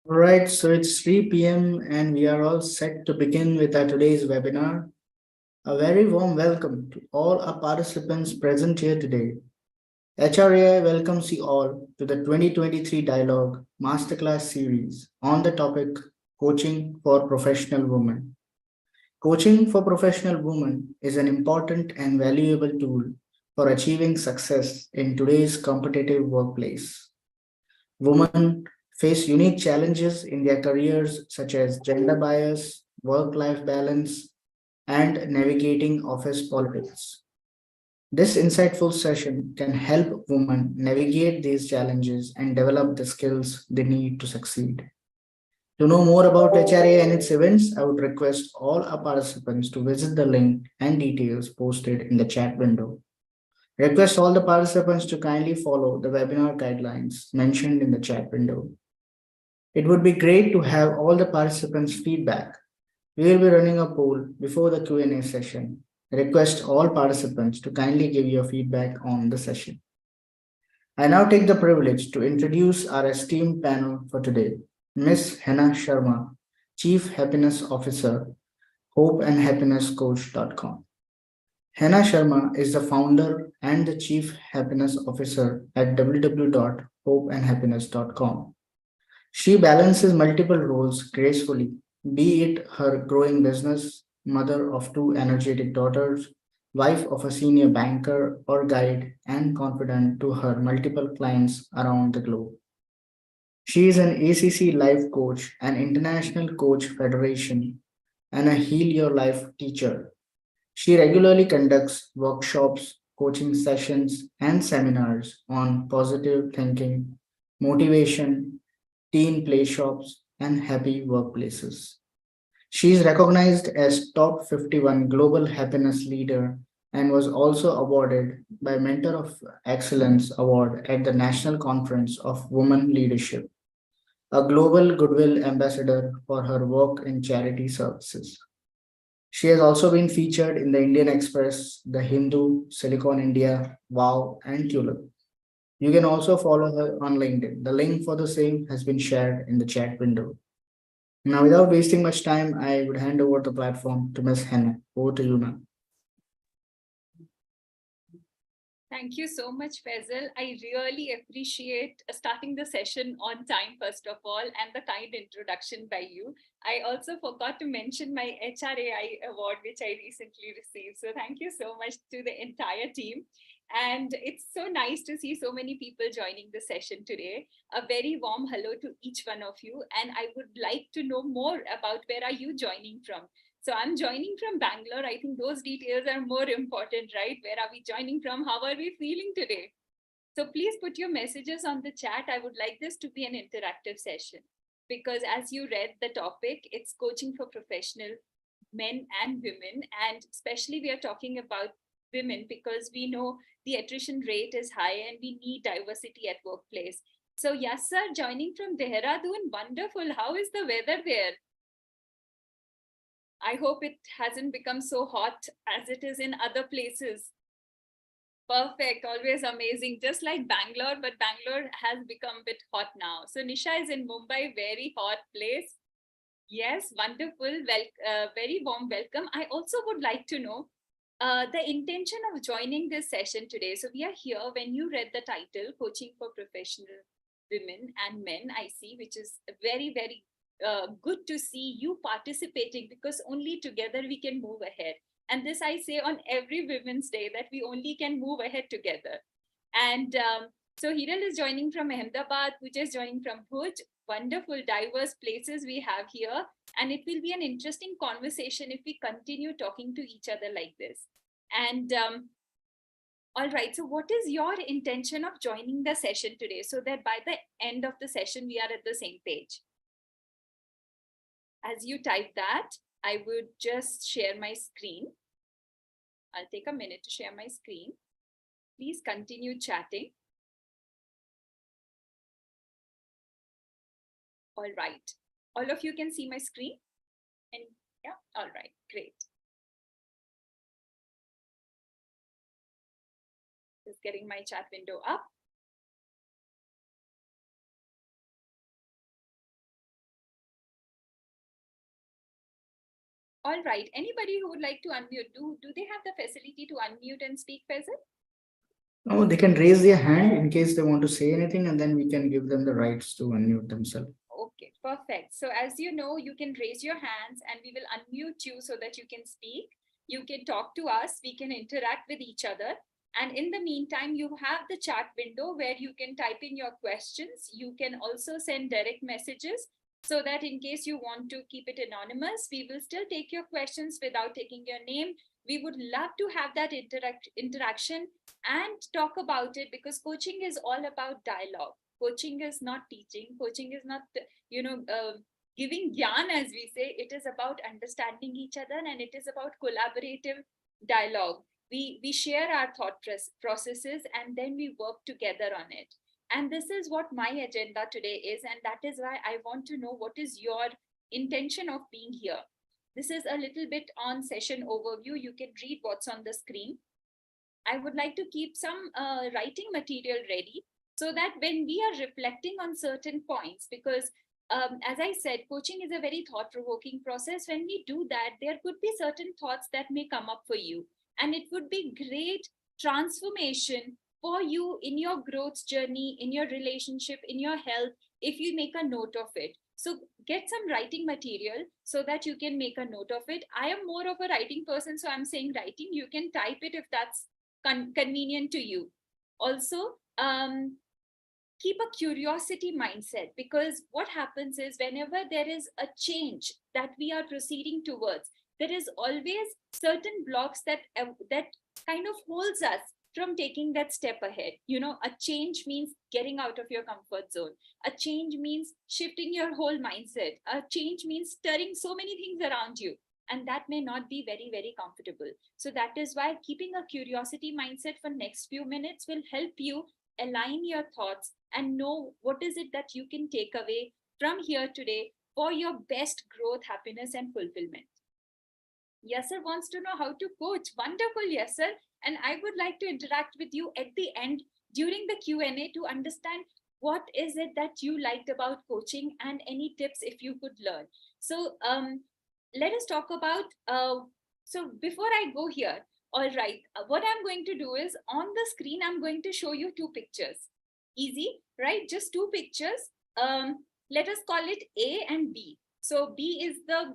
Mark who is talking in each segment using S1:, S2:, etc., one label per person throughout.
S1: All right, so it's 3 p.m. and we are all set to begin with our today's webinar. A very warm welcome to all our participants present here today. HRAI welcomes you all to the 2023 Dialogue Masterclass series on the topic Coaching for Professional Women. Coaching for professional women is an important and valuable tool for achieving success in today's competitive workplace. Women face unique challenges in their careers, such as gender bias, work life balance, and navigating office politics. This insightful session can help women navigate these challenges and develop the skills they need to succeed. To know more about HRA and its events, I would request all our participants to visit the link and details posted in the chat window. Request all the participants to kindly follow the webinar guidelines mentioned in the chat window. It would be great to have all the participants' feedback. We will be running a poll before the Q&A session. Request all participants to kindly give your feedback on the session. I now take the privilege to introduce our esteemed panel for today. Ms. Henna Sharma, Chief Happiness Officer, hopeandhappinesscoach.com. Henna Sharma is the founder and the Chief Happiness Officer at www.hopeandhappiness.com. She balances multiple roles gracefully, be it her growing business, mother of two energetic daughters, wife of a senior banker, or guide and confidant to her multiple clients around the globe. She is an ACC Life Coach, an International Coach Federation, and a Heal Your Life teacher. She regularly conducts workshops, coaching sessions, and seminars on positive thinking, motivation, teen play shops, and happy workplaces. She is recognized as Top 51 Global Happiness Leader and was also awarded by Mentor of Excellence Award at the National Conference of Women Leadership, a global goodwill ambassador for her work in charity services. She has also been featured in the Indian Express, The Hindu, Silicon India, Wow, and Tulip. You can also follow her on LinkedIn. The link for the same has been shared in the chat window. Now, without wasting much time, I would hand over the platform to Ms. Hannah. Over to you, ma'am.
S2: Thank you so much, Faisal. I really appreciate starting the session on time, first of all, and the kind introduction by you. I also forgot to mention my HRAI award, which I recently received. So thank you so much to the entire team. And it's so nice to see so many people joining the session today. A very warm hello to each one of you. And I would like to know more about where are you joining from. So I'm joining from Bangalore. I think those details are more important, right? Where are we joining from? How are we feeling today? So please put your messages on the chat. I would like this to be an interactive session because as you read the topic, it's coaching for professional men and women. And especially we are talking about women because we know the attrition rate is high and we need diversity at workplace. So yes, sir, joining from Dehradun, wonderful. How is the weather there? I hope it hasn't become so hot as it is in other places. Perfect, always amazing. Just like Bangalore, but Bangalore has become a bit hot now. So Nisha is in Mumbai, very hot place. Yes, wonderful. Very warm welcome. I also would like to know the intention of joining this session today. So we are here when you read the title, Coaching for Professional Women and Men, I see, which is very, very good to see you participating because only together we can move ahead. And this I say on every Women's Day that we only can move ahead together. And so Hiral is joining from Ahmedabad, Pooja is joining from Bhuj. Wonderful, diverse places we have here. And it will be an interesting conversation if we continue talking to each other like this. And all right, so what is your intention of joining the session today so that by the end of the session, we are at the same page? As you type that, I would just share my screen. I'll take a minute to share my screen. Please continue chatting. All right. All of you can see my screen? And yeah, all right, great. Just getting my chat window up. All right. Anybody who would like to unmute, do they have the facility to unmute and speak, Faisal?
S1: Oh, they can raise their hand in case they want to say anything, and then we can give them the rights to unmute themselves.
S2: Okay, perfect. So as you know, you can raise your hands and we will unmute you so that you can speak. You can talk to us. We can interact with each other. And in the meantime, you have the chat window where you can type in your questions. You can also send direct messages so that in case you want to keep it anonymous, we will still take your questions without taking your name. We would love to have that interaction and talk about it, because coaching is all about dialogue. Coaching is not teaching. Coaching is not, giving gyan, as we say. It is about understanding each other, and it is about collaborative dialogue. We share our thought processes, and then we work together on it. And this is what my agenda today is, and that is why I want to know what is your intention of being here. This is a little bit on session overview. You can read what's on the screen. I would like to keep some writing material ready so that when we are reflecting on certain points, because as I said, coaching is a very thought-provoking process. When we do that, there could be certain thoughts that may come up for you, and it would be great transformation for you in your growth journey, in your relationship, in your health, if you make a note of it. So get some writing material so that you can make a note of it. I am more of a writing person, so I'm saying writing. You can type it if that's convenient to you. Also, keep a curiosity mindset, because what happens is whenever there is a change that we are proceeding towards, there is always certain blocks that kind of holds us from taking that step ahead. A change means getting out of your comfort zone. A change means shifting your whole mindset. A change means stirring so many things around you, and that may not be very, very comfortable. So that is why keeping a curiosity mindset for next few minutes will help you align your thoughts and know what is it that you can take away from here today for your best growth, happiness, and fulfillment. Yasser wants to know how to coach. Wonderful, Yasser. And I would like to interact with you at the end during the Q&A to understand what is it that you liked about coaching and any tips if you could learn. So let us talk about, so before I go here, all right, what I'm going to do is on the screen, I'm going to show you two pictures. Easy, right? Just two pictures. Let us call it A and B. So B is the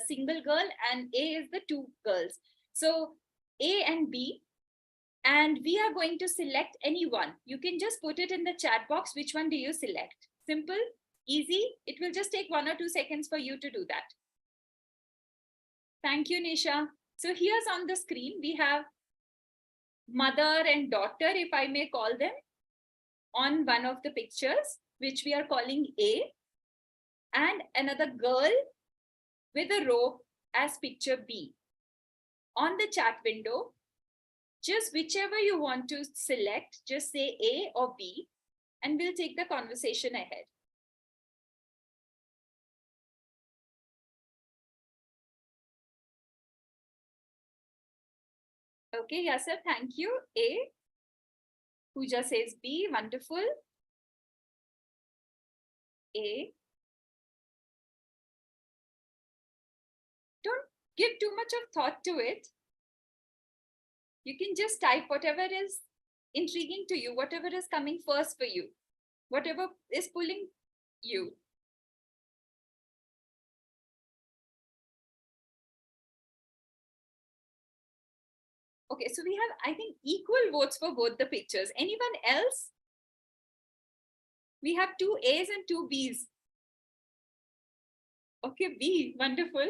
S2: single girl and A is the two girls. So A and B, and we are going to select any one. You can just put it in the chat box. Which one do you select? Simple, easy. It will just take 1 or 2 seconds for you to do that. Thank you, Nisha. So here's on the screen, we have mother and daughter, if I may call them, on one of the pictures, which we are calling A, and another girl with a rope as picture B. On the chat window, just whichever you want to select, just say A or B, and we'll take the conversation ahead. Okay, Yasser, thank you. A. Pooja says B, wonderful. A. Don't give too much of thought to it. You can just type whatever is intriguing to you, whatever is coming first for you, whatever is pulling you. Okay, so we have, I think, equal votes for both the pictures. Anyone else? We have 2 A's and 2 B's. Okay, B, wonderful.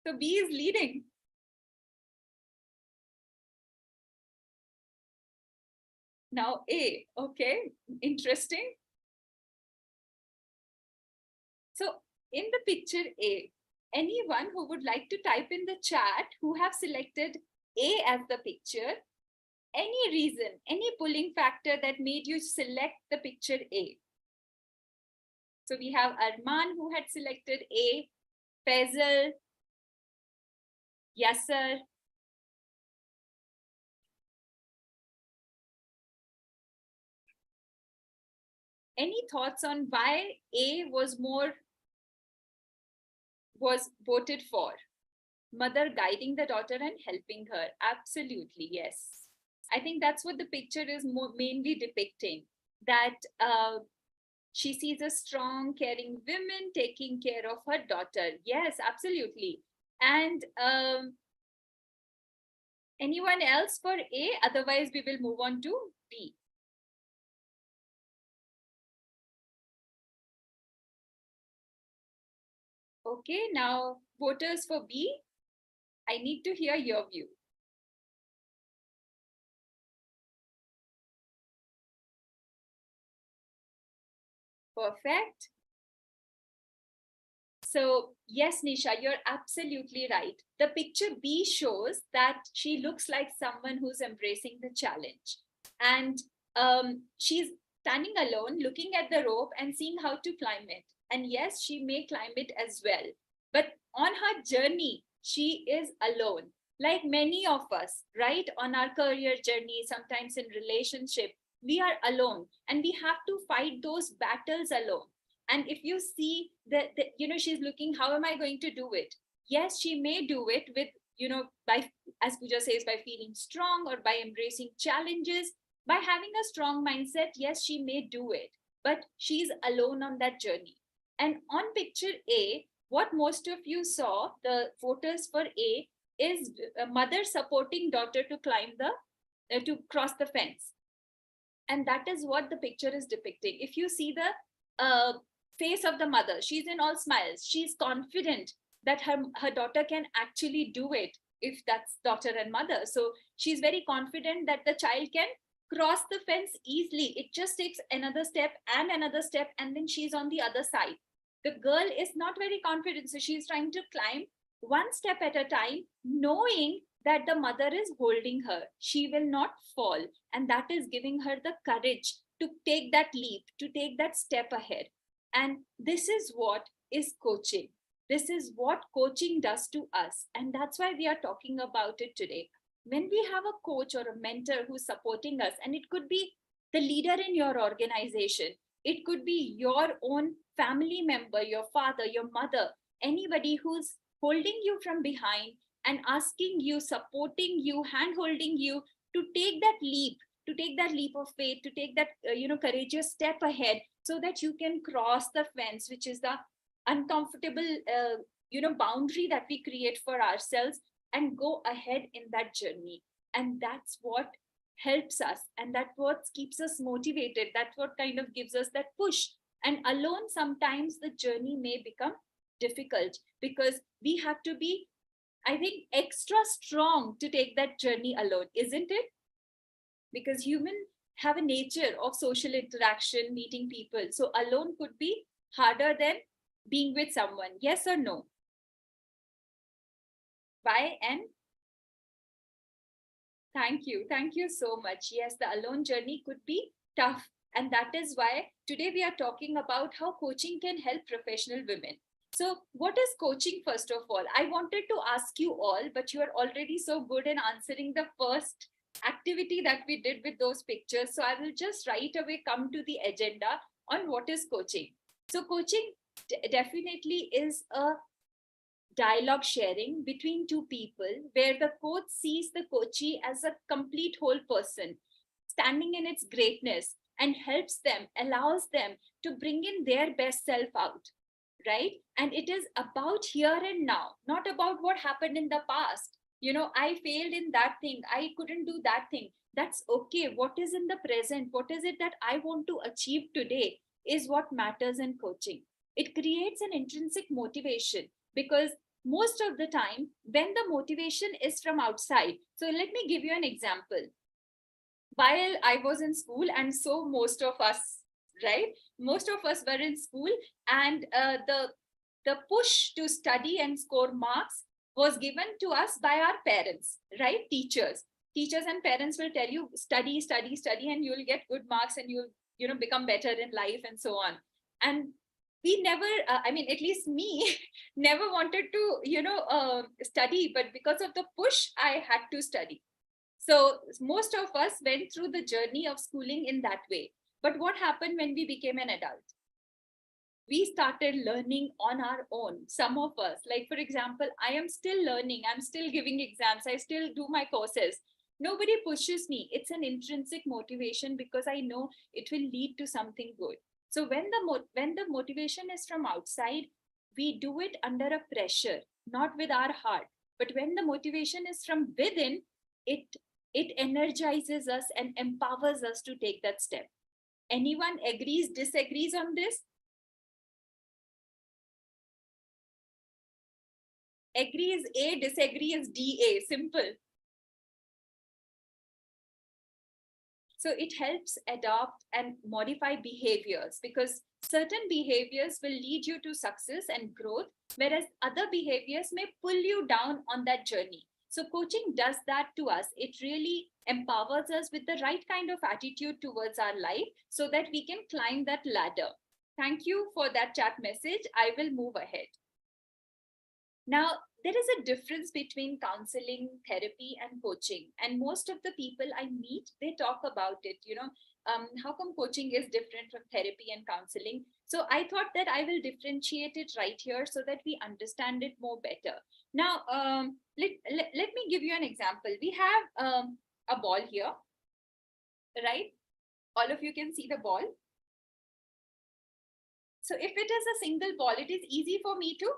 S2: So B is leading. Now A, okay, interesting. So in the picture A, anyone who would like to type in the chat who have selected A as the picture, any reason, any pulling factor that made you select the picture A. So we have Arman who had selected A, Faisal, Yasser. Any thoughts on why A was voted for? mother guiding the daughter and helping her. Absolutely, yes. I think that's what the picture is mainly depicting, that she sees a strong, caring woman taking care of her daughter. Yes, absolutely. And anyone else for A? Otherwise, we will move on to B. Okay, now voters for B, I need to hear your view. Perfect. So yes, Nisha, you're absolutely right. The picture B shows that she looks like someone who's embracing the challenge. And she's standing alone, looking at the rope and seeing how to climb it. And yes, she may climb it as well. But on her journey, she is alone. Like many of us, right? On our career journey, sometimes in relationship, we are alone and we have to fight those battles alone. And if you see that, she's looking, how am I going to do it? Yes, she may do it with, by, as Pooja says, by feeling strong or by embracing challenges, by having a strong mindset. Yes, she may do it, but she's alone on that journey. And on picture A, what most of you saw, the voters for A, is a mother supporting daughter to climb to cross the fence. And that is what the picture is depicting. If you see the face of the mother, she's in all smiles, she's confident that her daughter can actually do it, if that's daughter and mother. So she's very confident that the child can cross the fence easily. It just takes another step, and then she's on the other side. The girl is not very confident, so she's trying to climb one step at a time, knowing that the mother is holding her. She will not fall. And that is giving her the courage to take that leap, to take that step ahead. And this is what is coaching. This is what coaching does to us. And that's why we are talking about it today. When we have a coach or a mentor who's supporting us, and it could be the leader in your organization, it could be your own family member, your father, your mother, anybody who's holding you from behind and asking you, supporting you, hand holding you to take that leap, of faith, to take that courageous step ahead, so that you can cross the fence, which is the uncomfortable boundary that we create for ourselves, and go ahead in that journey. And that's what helps us, and that's what keeps us motivated. That's what kind of gives us that push. And alone, sometimes the journey may become difficult, because we have to be, I think, extra strong to take that journey alone, isn't it? Because humans have a nature of social interaction, meeting people. So alone could be harder than being with someone. Yes or no? Why? And thank you. Thank you so much. Yes, the alone journey could be tough. And that is why today we are talking about how coaching can help professional women. So, what is coaching, first of all? I wanted to ask you all, but you are already so good in answering the first activity that we did with those pictures. So, I will just right away come to the agenda on what is coaching. So, coaching definitely is a dialogue sharing between two people, where the coach sees the coachee as a complete whole person standing in its greatness, and helps them, allows them to bring in their best self out, right? And it is about here and now, not about what happened in the past. I failed in that thing, I couldn't do that thing. That's okay. What is in the present, what is it that I want to achieve today, is what matters in coaching. It creates an intrinsic motivation, because most of the time when the motivation is from outside. So let me give you an example. While I was in school, and so most of us, right? Most of us were in school, and the push to study and score marks was given to us by our parents, right? Teachers and parents will tell you, study, study, study, and you'll get good marks, and you'll become better in life, and so on. And we never, I mean, at least me, never wanted to study, but because of the push, I had to study. So most of us went through the journey of schooling in that way. But what happened when we became an adult? we started learning on our own. Some of us, like for example, I am still learning, I'm still giving exams, I still do my courses. Nobody pushes me. It's an intrinsic motivation because I know it will lead to something good. So when the motivation is from outside, we do it under a pressure, not with our heart. But when the motivation is from within, it it energizes us and empowers us to take that step. Anyone agrees, disagrees on this? Agree is A, disagree is DA. Simple. So it helps adopt and modify behaviors, because certain behaviors will lead you to success and growth, whereas other behaviors may pull you down on that journey. So coaching does that to us. It really empowers us with the right kind of attitude towards our life so that we can climb that ladder. Thank you for that chat message. I will move ahead. Now, there is a difference between counseling, therapy, and coaching. And most of the people I meet, they talk about it, how come coaching is different from therapy and counseling? So I thought that I will differentiate it right here so that we understand it more better. Now, let me give you an example. We have a ball here, right? All of you can see the ball. So if it is a single ball, it is easy for me to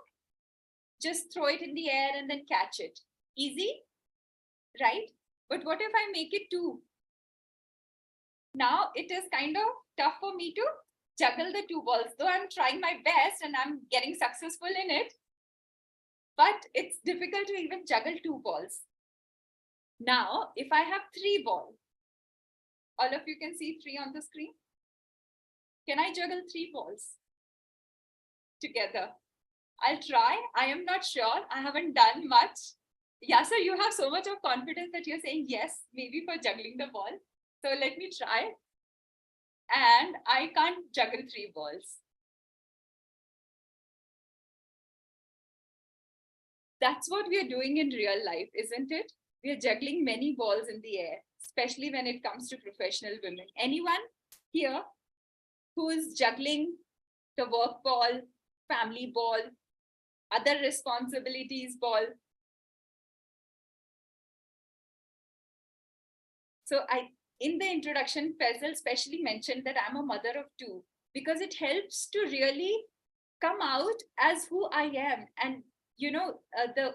S2: just throw it in the air and then catch it. Easy, right? But what if I make it two? Now it is kind of tough for me to juggle the two balls, though I'm trying my best and I'm getting successful in it. But it's difficult to even juggle two balls. Now, if I have three balls, all of you can see three on the screen. Can I juggle three balls together? I'll try. I am not sure. I haven't done much. Yeah, so you have so much of confidence that you're saying yes, maybe for juggling the ball. So let me try. And I can't juggle three balls. That's what we are doing in real life, isn't it? We are juggling many balls in the air, especially when it comes to professional women. Anyone here who is juggling the work ball, family ball, other responsibilities ball? So in the introduction, Faisal specially mentioned that I'm a mother of two, because it helps to really come out as who I am. And, the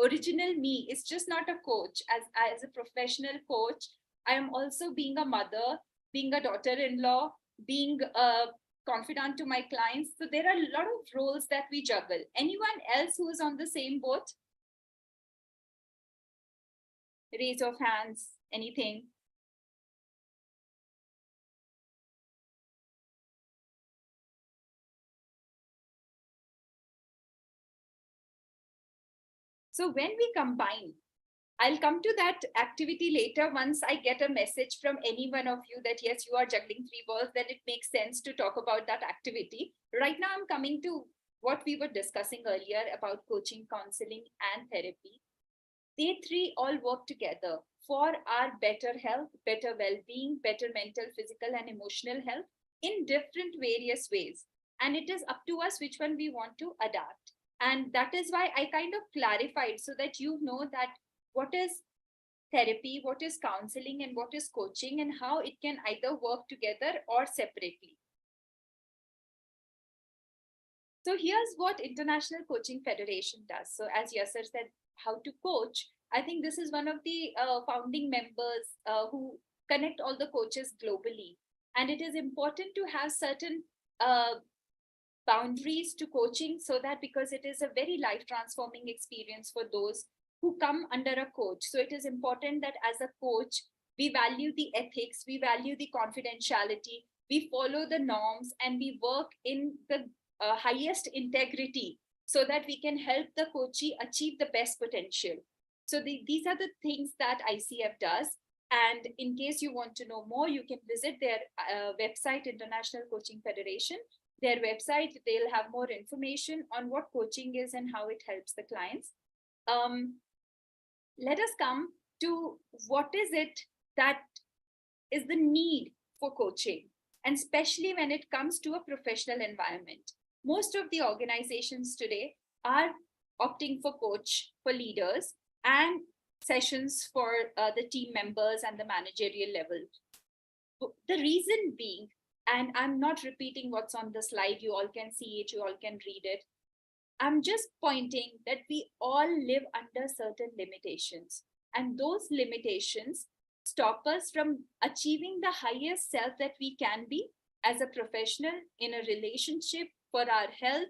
S2: original me is just not a coach. As a professional coach, I am also being a mother, being a daughter-in-law, being a confidant to my clients. So there are a lot of roles that we juggle. Anyone else who is on the same boat? Raise of hands, anything. So when we combine, I'll come to that activity later once I get a message from any one of you that yes, you are juggling three balls, then it makes sense to talk about that activity. Right now, I'm coming to what we were discussing earlier about coaching, counseling, and therapy. They three all work together for our better health, better well-being, better mental, physical, and emotional health in different various ways. And it is up to us which one we want to adapt. And that is why I kind of clarified so that you know that what is therapy, what is counseling, and what is coaching, and how it can either work together or separately. So here's what International Coaching Federation does. So as Yasser said, how to coach, I think this is one of the founding members who connect all the coaches globally. And it is important to have certain boundaries to coaching, so that because it is a very life transforming experience for those who come under a coach. So it is important that as a coach, we value the ethics, we value the confidentiality, we follow the norms, and we work in the highest integrity so that we can help the coachee achieve the best potential. So these are the things that ICF does. And in case you want to know more, you can visit their website, International Coaching Federation. Their website, they'll have more information on what coaching is and how it helps the clients. Let us come to what is it that is the need for coaching, and especially when it comes to a professional environment. most of the organizations today are opting for coach for leaders and sessions for the team members and the managerial level. The reason being, and I'm not repeating what's on the slide, you all can see it, you all can read it. I'm just pointing that we all live under certain limitations, and those limitations stop us from achieving the highest self that we can be as a professional, in a relationship, for our health,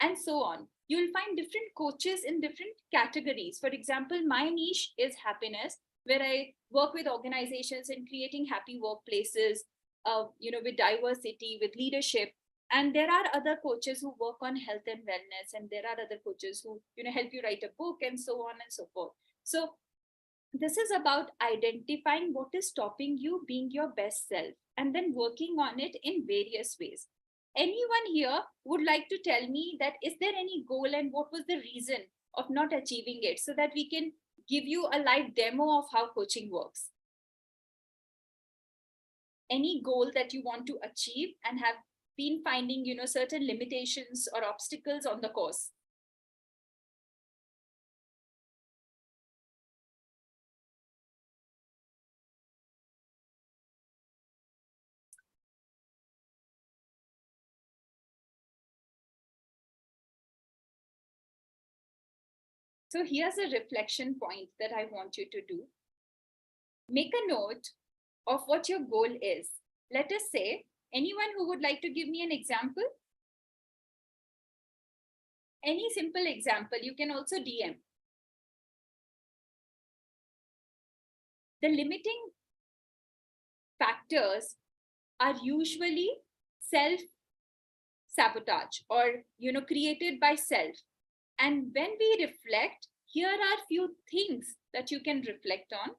S2: and so on. You'll find different coaches in different categories. For example, my niche is happiness, where I work with organizations in creating happy workplaces, with diversity, with leadership. And there are other coaches who work on health and wellness, and there are other coaches who help you write a book, and so on and so forth. So this is about identifying what is stopping you being your best self, and then working on it in various ways. Anyone here would like to tell me that is there any goal and what was the reason of not achieving it, so that we can give you a live demo of how coaching works? Any goal that you want to achieve and have been finding certain limitations or obstacles on the course? So here's a reflection point that I want you to do. Make a note of what your goal is. Let us say, anyone who would like to give me an example? Any simple example, you can also DM. The limiting factors are usually self-sabotage, or created by self. And when we reflect, here are few things that you can reflect on.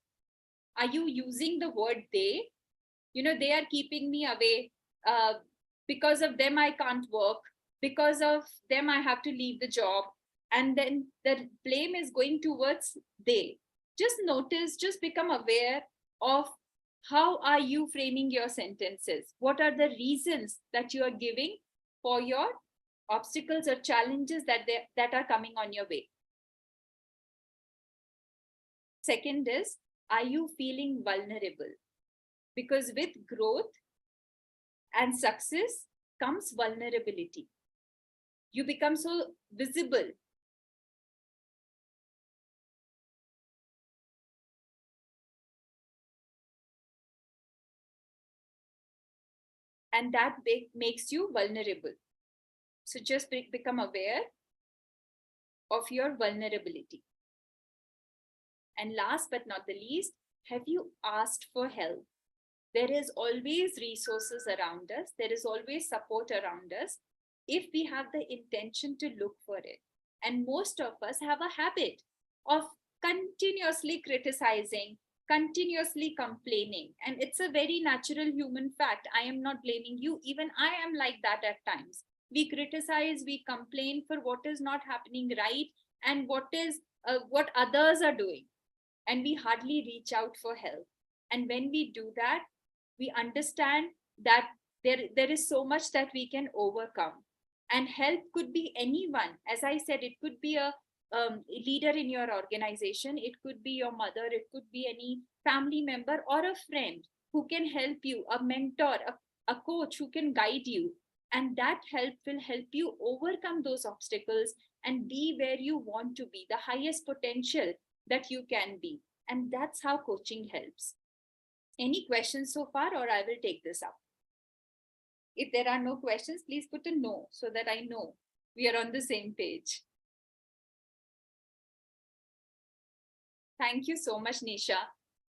S2: Are you using the word they? They are keeping me away. Because of them, I can't work. Because of them, I have to leave the job. And then the blame is going towards they. Just notice, just become aware of how are you framing your sentences? What are the reasons that you are giving for your obstacles or challenges that are coming on your way? Second is, are you feeling vulnerable? Because with growth and success comes vulnerability. You become so visible. And that makes you vulnerable. So just become aware of your vulnerability. And last but not the least, have you asked for help? There is always resources around us. There is always support around us if we have the intention to look for it. And most of us have a habit of continuously criticizing, continuously complaining. And it's a very natural human fact. I am not blaming you. Even I am like that at times. We criticize, we complain for what is not happening right, and what others are doing. And we hardly reach out for help. And when we do that, we understand that there is so much that we can overcome. And help could be anyone. As I said, it could be a leader in your organization. It could be your mother. It could be any family member or a friend who can help you, a mentor, a coach who can guide you. And that help will help you overcome those obstacles and be where you want to be, the highest potential that you can be. And that's how coaching helps. Any questions so far, or I will take this up? If there are no questions, please put a no so that I know we are on the same page. Thank you so much, Nisha.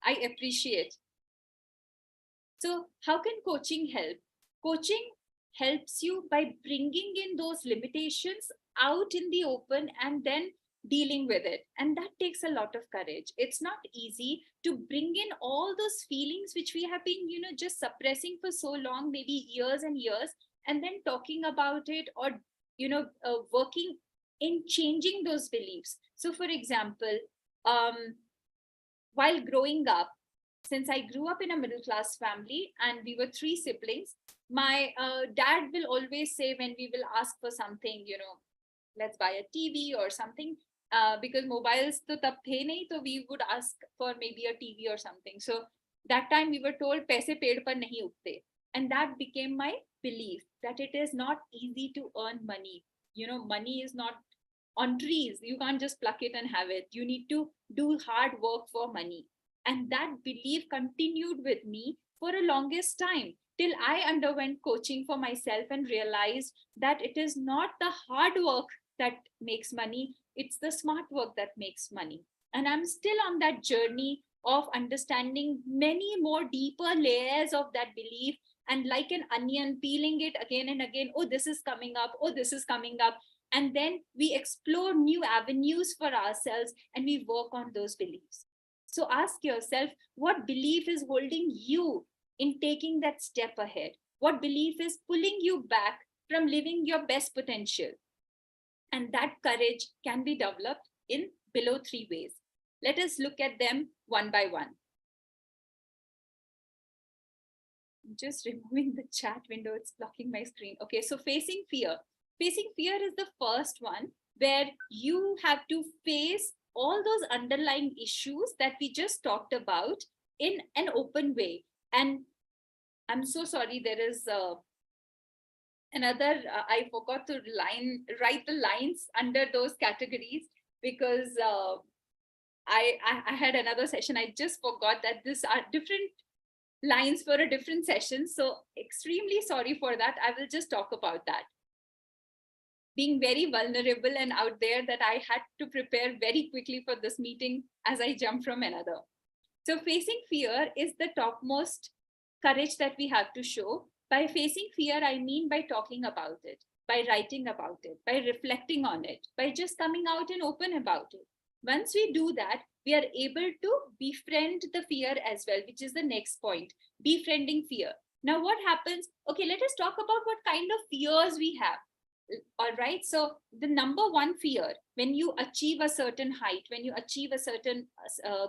S2: I appreciate. So how can coaching help? Coaching helps you by bringing in those limitations out in the open and then dealing with it. And that takes a lot of courage. It's not easy to bring in all those feelings which we have been, just suppressing for so long, maybe years and years, and then talking about it, or, working in changing those beliefs. So for example, while growing up, since I grew up in a middle class family and we were 3 siblings, My dad will always say when we will ask for something, let's buy a TV or something, because mobiles to tab the nahi, so we would ask for maybe a TV or something. So that time we were told paise ped par nahi ugte, and that became my belief that it is not easy to earn money. Money is not on trees. You can't just pluck it and have it. You need to do hard work for money. And that belief continued with me for a longest time till I underwent coaching for myself and realized that it is not the hard work that makes money, it's the smart work that makes money. And I'm still on that journey of understanding many more deeper layers of that belief, and like an onion, peeling it again and again. Oh, this is coming up. Oh, this is coming up. And then we explore new avenues for ourselves and we work on those beliefs. So ask yourself, what belief is holding you in taking that step ahead? What belief is pulling you back from living your best potential? And that courage can be developed in below 3 ways. Let us look at them one by one. I'm just removing the chat window, it's blocking my screen. Okay, so facing fear. Facing fear is the first one, where you have to face all those underlying issues that we just talked about in an open way. And I'm so sorry, there is another, I forgot to write the lines under those categories, because I had another session. I just forgot that these are different lines for a different session. So extremely sorry for that. I will just talk about that. Being very vulnerable and out there, that I had to prepare very quickly for this meeting as I jump from another. So facing fear is the topmost courage that we have to show. By facing fear, I mean by talking about it, by writing about it, by reflecting on it, by just coming out and open about it. Once we do that, we are able to befriend the fear as well, which is the next point, befriending fear. Now, what happens? Okay, let us talk about what kind of fears we have. All right, so the number one fear when you achieve a certain height, when you achieve a certain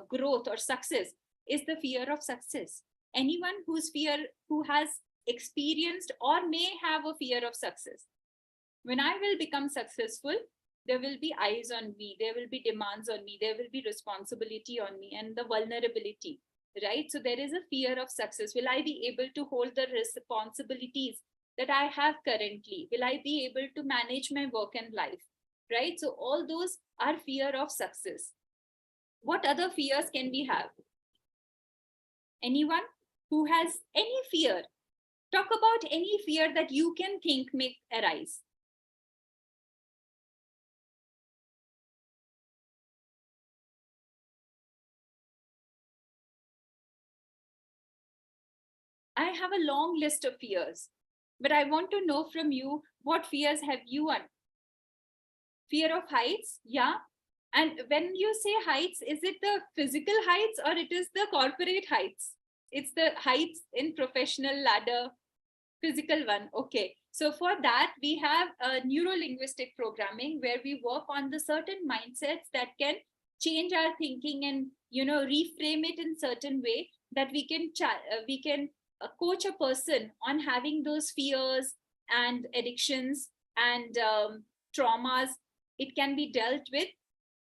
S2: growth or success, is the fear of success. Anyone who has experienced or may have a fear of success, when I will become successful, there will be eyes on me, there will be demands on me, there will be responsibility on me, and the vulnerability, right? So there is a fear of success. Will I be able to hold the responsibilities that I have currently? Will I be able to manage my work and life, right? So all those are fear of success. What other fears can we have? Anyone who has any fear? Talk about any fear that you can think may arise. I have a long list of fears, but I want to know from you, what fears have you on? Fear of heights, yeah. And when you say heights, is it the physical heights or it is the corporate heights? It's the heights in professional ladder, physical one. Okay. So for that, we have a neuro-linguistic programming where we work on the certain mindsets that can change our thinking and, reframe it in certain way that we can coach a person on having those fears and addictions and traumas. It can be dealt with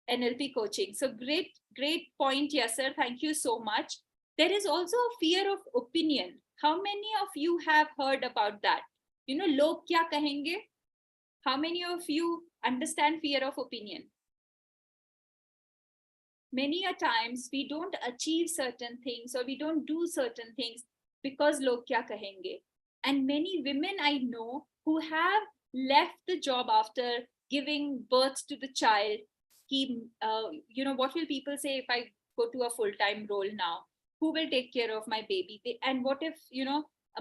S2: NLP coaching. So great point, yes sir, thank you so much. There is also a fear of opinion. How many of you have heard about that? Log kya kahenge? How many of you understand fear of opinion? Many a times we don't achieve certain things or we don't do certain things because log kya kahenge. And many women I know who have left the job after giving birth to the child, what will people say if I go to a full-time role now? Who will take care of my baby? And what if,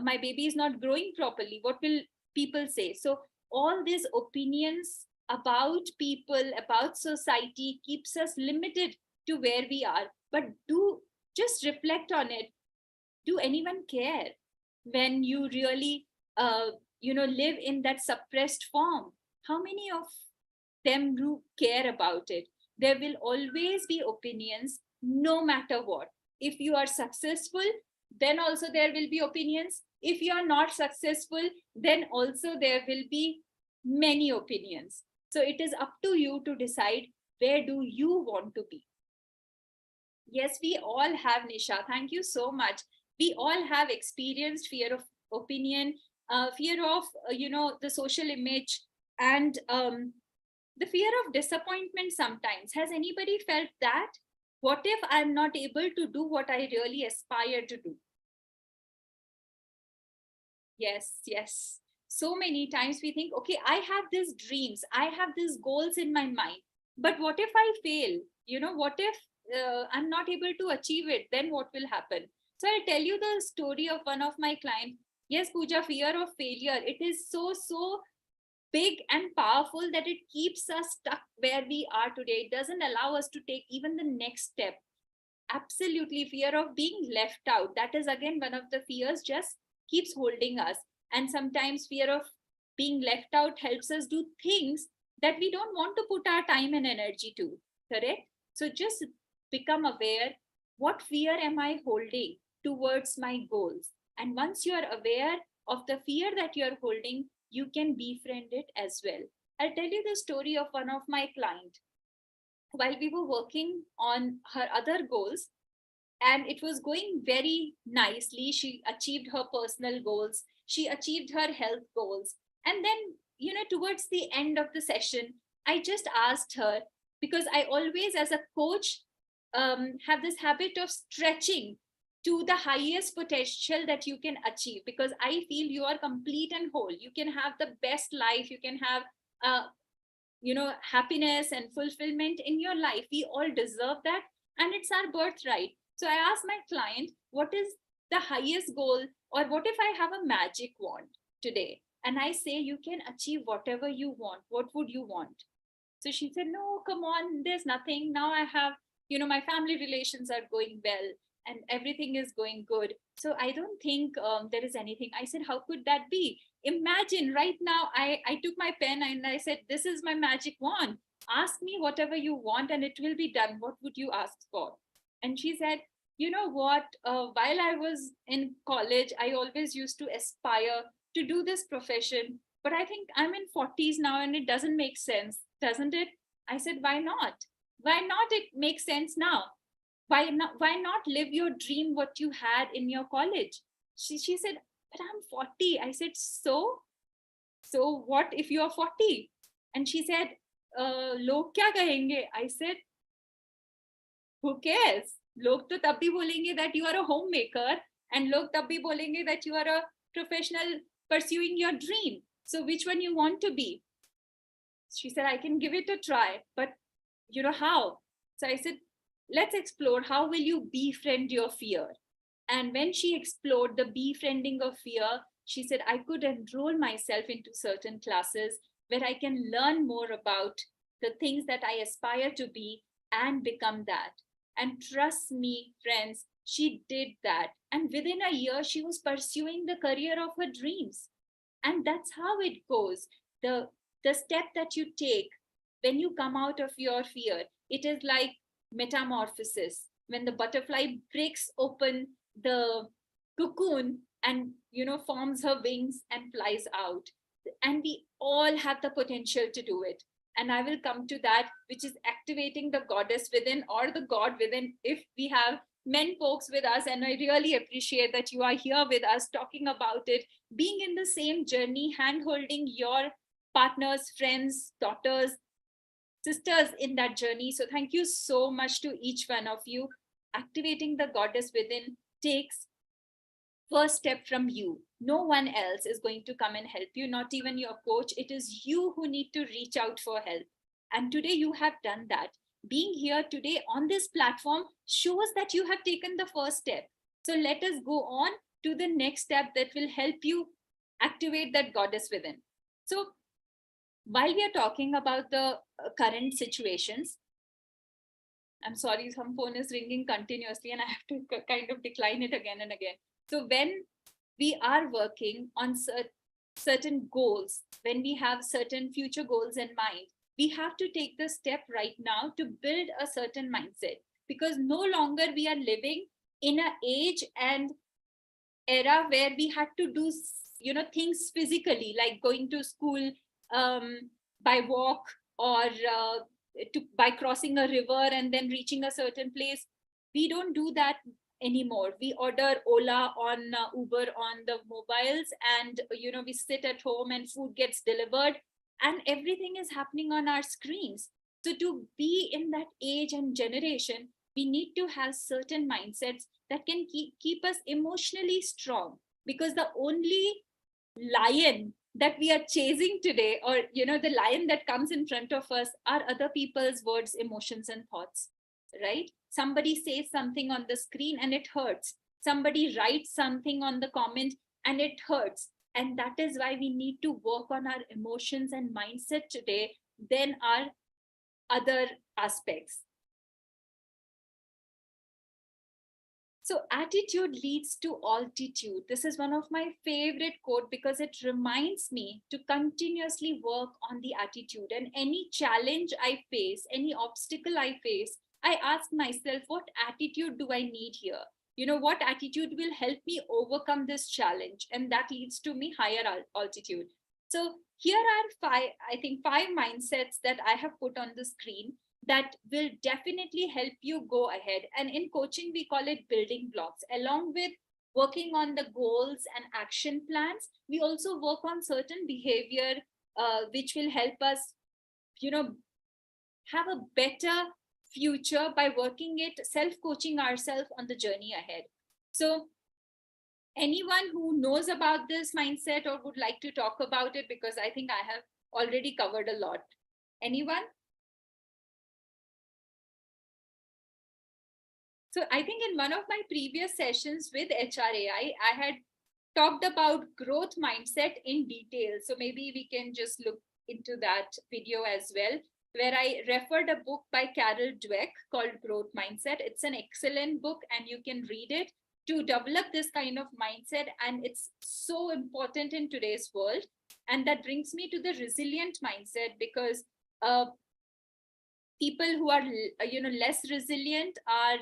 S2: my baby is not growing properly? What will people say? So all these opinions about people, about society keeps us limited to where we are. But do just reflect on it. Do anyone care when you really, live in that suppressed form? How many of them do care about it? There will always be opinions, no matter what. If you are successful, then also there will be opinions. If you are not successful, then also there will be many opinions. So it is up to you to decide where do you want to be. Yes, we all have, Nisha. Thank you so much. We all have experienced fear of opinion, fear of, the social image, and the fear of disappointment sometimes. Has anybody felt that? What if I'm not able to do what I really aspire to do? Yes, yes. So many times we think, okay, I have these dreams, I have these goals in my mind, but what if I fail? What if I'm not able to achieve it? Then what will happen? So I'll tell you the story of one of my clients. Yes, Pooja, fear of failure. It is so big and powerful that it keeps us stuck where we are today. It doesn't allow us to take even the next step. Absolutely, fear of being left out. That is again one of the fears, just keeps holding us. And sometimes fear of being left out helps us do things that we don't want to put our time and energy to. Correct? So just become aware, what fear am I holding towards my goals? And once you are aware of the fear that you are holding, you can befriend it as well. I'll tell you the story of one of my clients. While we were working on her other goals, and it was going very nicely, she achieved her personal goals, she achieved her health goals. And then, towards the end of the session, I just asked her, because I always, as a coach, have this habit of stretching to the highest potential that you can achieve, because I feel you are complete and whole. You can have the best life, you can have uh, happiness and fulfillment in your life. We all deserve that, and it's our birthright. So I asked my client, what is the highest goal, or what if I have a magic wand today and I say you can achieve whatever you want, what would you want? So she said, no, come on, there's nothing. Now I have, my family relations are going well and everything is going good. So I don't think there is anything. I said, how could that be? Imagine right now, I took my pen and I said, this is my magic wand. Ask me whatever you want and it will be done. What would you ask for? And she said, you know what? While I was in college, I always used to aspire to do this profession, but I think I'm in 40s now and it doesn't make sense, doesn't it? I said, why not? Why not? It makes sense now. Why not live your dream what you had in your college? She said, but I'm 40. I said, so what if you are 40? And she said, log kya kahenge? I said, who cares? Log to tab bhi bolenge that you are a homemaker, and log tab bhi bolenge that you are a professional pursuing your dream. So which one you want to be? She said, I can give it a try, but how? So I said, let's explore, how will you befriend your fear? And when she explored the befriending of fear, she said, I could enroll myself into certain classes where I can learn more about the things that I aspire to be and become that. And trust me, friends, she did that. And within a year, she was pursuing the career of her dreams. And that's how it goes. The step that you take when you come out of your fear, it is like metamorphosis. When the butterfly breaks open the cocoon and forms her wings and flies out, and we all have the potential to do it. And I will come to that, which is activating the goddess within or the god within, if we have men folks with us. And I really appreciate that you are here with us talking about it, being in the same journey, hand holding your partners, friends, daughters, sisters in that journey. So thank you so much to each one of you. Activating the goddess within takes first step from you. No one else is going to come and help you, not even your coach. It is you who need to reach out for help. And today you have done that. Being here today on this platform shows that you have taken the first step. So let us go on to the next step that will help you activate that goddess within. So while we are talking about the current situations, I'm sorry, some phone is ringing continuously and I have to kind of decline it again and again. So when we are working on certain goals, when we have certain future goals in mind, we have to take the step right now to build a certain mindset, because no longer we are living in an age and era where we had to do, things physically, like going to school by walk, or by crossing a river and then reaching a certain place. We don't do that anymore. We order Ola on Uber on the mobiles, and we sit at home and food gets delivered, and everything is happening on our screens. So to be in that age and generation, we need to have certain mindsets that can keep us emotionally strong, because the only lion that we are chasing today, or the lion that comes in front of us, are other people's words, emotions and thoughts, right? Somebody says something on the screen and it hurts. Somebody writes something on the comment and it hurts. And that is why we need to work on our emotions and mindset today than our other aspects. So attitude leads to altitude. This is one of my favorite quote, because it reminds me to continuously work on the attitude. And any challenge I face, any obstacle I face, I ask myself, what attitude do I need here? What attitude will help me overcome this challenge? And that leads to me higher altitude. So here are five mindsets that I have put on the screen that will definitely help you go ahead. And in coaching, we call it building blocks. Along with working on the goals and action plans, we also work on certain behavior which will help us, have a better future by working it, self-coaching ourselves on the journey ahead. So anyone who knows about this mindset or would like to talk about it, because I think I have already covered a lot. Anyone? So I think in one of my previous sessions with HRAI, I had talked about growth mindset in detail. So maybe we can just look into that video as well, where I referred a book by Carol Dweck called Growth Mindset. It's an excellent book and you can read it to develop this kind of mindset. And it's so important in today's world. And that brings me to the resilient mindset, because people who are less resilient are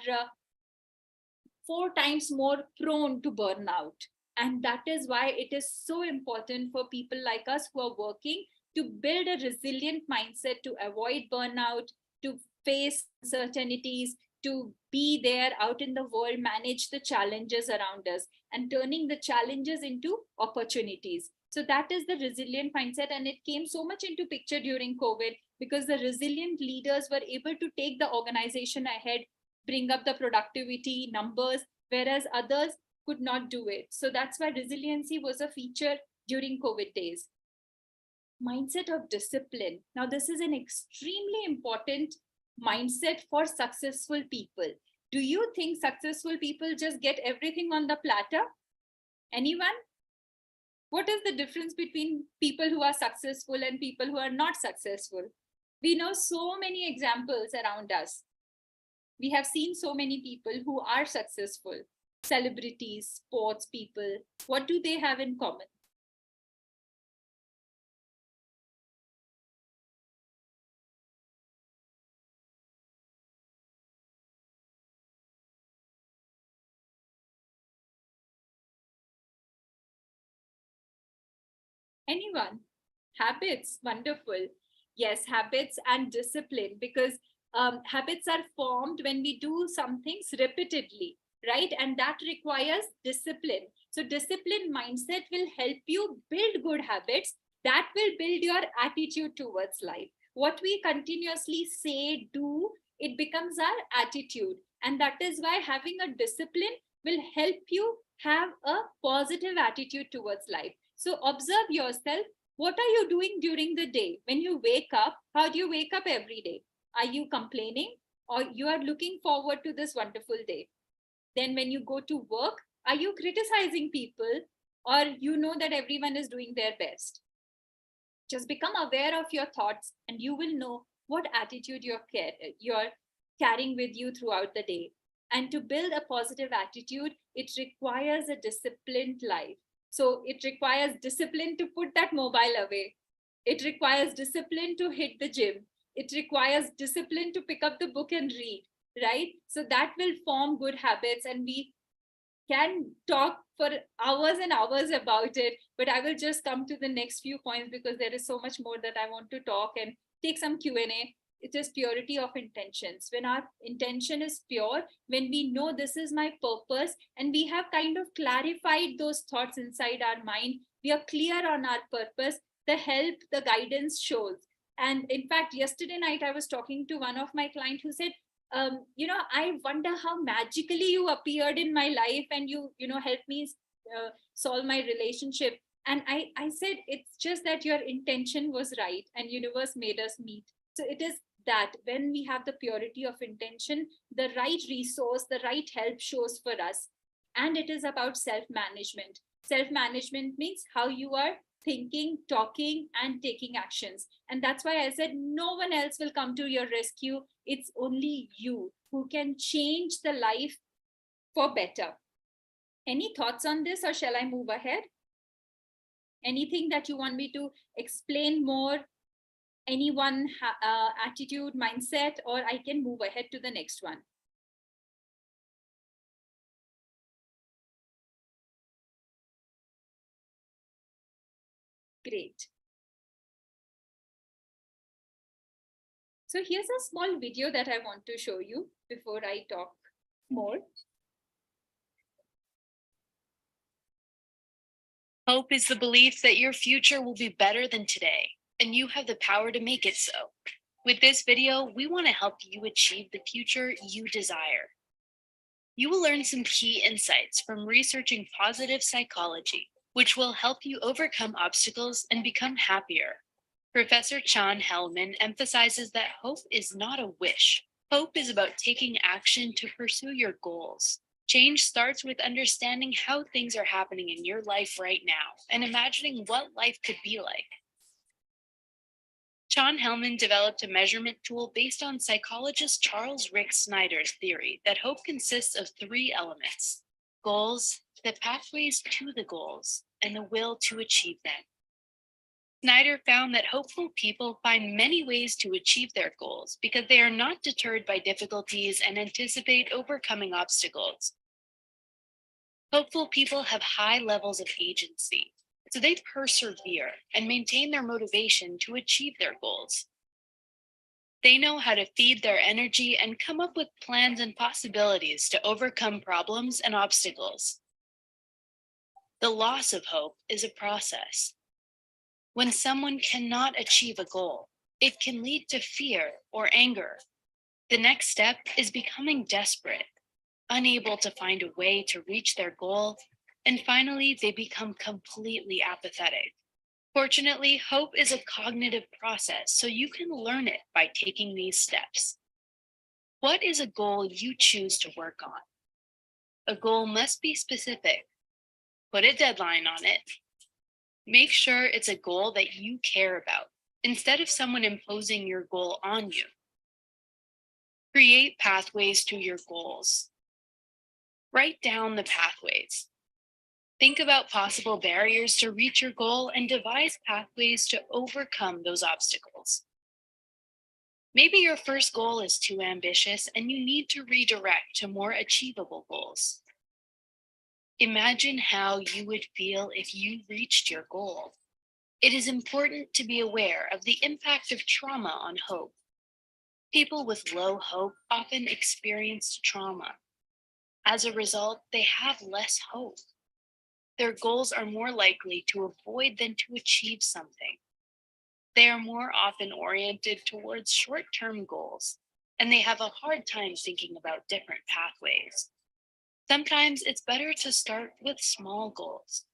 S2: 4 times more prone to burnout. And that is why it is so important for people like us who are working to build a resilient mindset, to avoid burnout, to face uncertainties, to be there out in the world, manage the challenges around us, and turning the challenges into opportunities. So that is the resilient mindset. And it came so much into picture during COVID, because the resilient leaders were able to take the organization ahead, bring up the productivity numbers, whereas others could not do it. So that's why resiliency was a feature during COVID days. Mindset of discipline. Now, this is an extremely important mindset for successful people. Do you think successful people just get everything on the platter? Anyone? What is the difference between people who are successful and people who are not successful? We know so many examples around us. We have seen so many people who are successful, celebrities, sports people. What do they have in common? Anyone? Habits, wonderful. Yes, habits and discipline, because habits are formed when we do some things repeatedly, right? And that requires discipline. So discipline mindset will help you build good habits that will build your attitude towards life. What we continuously say, do, it becomes our attitude. And that is why having a discipline will help you have a positive attitude towards life. So observe yourself. What are you doing during the day? When you wake up, how do you wake up every day? Are you complaining, or you are looking forward to this wonderful day? Then when you go to work, are you criticizing people, or you know that everyone is doing their best? Just become aware of your thoughts and you will know what attitude you're carrying with you throughout the day. And to build a positive attitude, it requires a disciplined life. So it requires discipline to put that mobile away. It requires discipline to hit the gym. It requires discipline to pick up the book and read, right? So that will form good habits, and we can talk for hours and hours about it, but I will just come to the next few points because there is so much more that I want to talk and take some Q&A. It is purity of intentions. When our intention is pure, when we know this is my purpose, and we have kind of clarified those thoughts inside our mind, we are clear on our purpose, the help, the guidance shows. And in fact, yesterday night, I was talking to one of my clients who said, I wonder how magically you appeared in my life and you helped me solve my relationship. And I said, it's just that your intention was right and universe made us meet. So it is that when we have the purity of intention, the right resource, the right help shows for us. And it is about self-management. Self-management means how you are thinking, talking, and taking actions. And that's why I said no one else will come to your rescue. It's only you who can change the life for better. Any thoughts on this, or shall I move ahead? Anything that you want me to explain more? Any one attitude, mindset, or I can move ahead to the next one? Great. So here's a small video that I want to show you before I talk more.
S3: Hope is the belief that your future will be better than today, and you have the power to make it so. With this video, we want to help you achieve the future you desire. You will learn some key insights from researching positive psychology, which will help you overcome obstacles and become happier. Professor Chan Hellman emphasizes that hope is not a wish. Hope is about taking action to pursue your goals. Change starts with understanding how things are happening in your life right now and imagining what life could be like. Chan Hellman developed a measurement tool based on psychologist Charles Rick Snyder's theory that hope consists of 3 elements: goals, the pathways to the goals, and the will to achieve them. Snyder found that hopeful people find many ways to achieve their goals because they are not deterred by difficulties and anticipate overcoming obstacles. Hopeful people have high levels of agency, so they persevere and maintain their motivation to achieve their goals. They know how to feed their energy and come up with plans and possibilities to overcome problems and obstacles. The loss of hope is a process. When someone cannot achieve a goal, it can lead to fear or anger. The next step is becoming desperate, unable to find a way to reach their goal, and finally, they become completely apathetic. Fortunately, hope is a cognitive process, so you can learn it by taking these steps. What is a goal you choose to work on? A goal must be specific. Put a deadline on it. Make sure it's a goal that you care about, instead of someone imposing your goal on you. Create pathways to your goals. Write down the pathways. Think about possible barriers to reach your goal and devise pathways to overcome those obstacles. Maybe your first goal is too ambitious and you need to redirect to more achievable goals. Imagine how you would feel if you reached your goal. It is important to be aware of the impact of trauma on hope. People with low hope often experience trauma. As a result, they have less hope. Their goals are more likely to avoid than to achieve something. They are more often oriented towards short-term goals, and they have a hard time thinking about different pathways. Sometimes it's better to start with small goals.